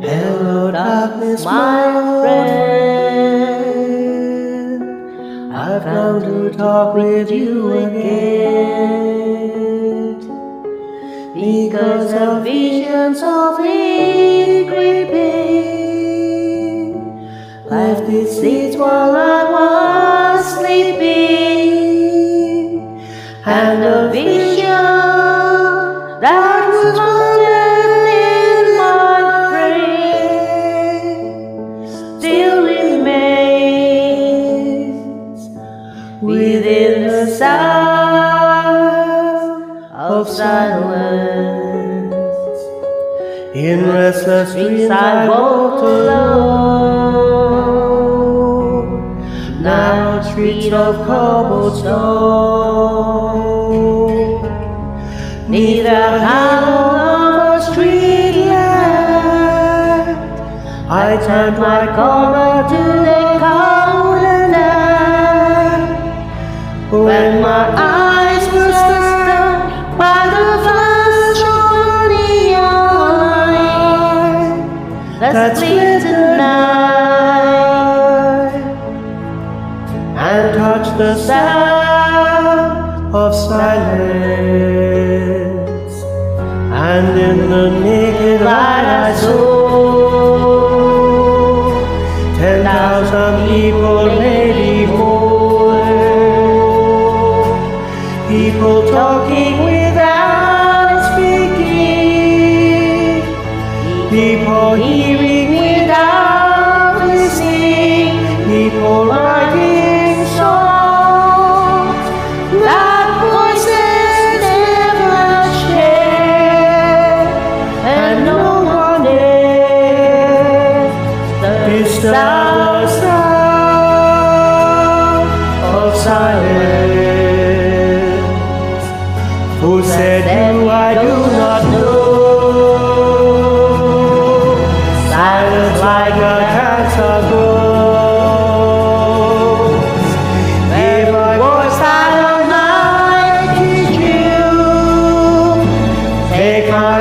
Hello, darkness, my friend. I've come to talk with you again, because of visions softly creeping. Life deceits while I was sleeping, and the vision that was planted in my brain still remains within the sound of silence. In restless dreams I walked alone, narrow streets of cobblestone, neath the hollow of a street lamp, I turned my corner to the cold night. When my eyes were stunned by the flash of a neon light that split the night and touched the sound of silence. And in the naked light I saw 10,000 people, maybe more. People talking without speaking, people hearing without listening, people writing songs that voices never share, and no one dares disturb the sound of silence. Who said you I do not know? Silence like a cancer grows. Hear my voice, I don't mind teach you. Take my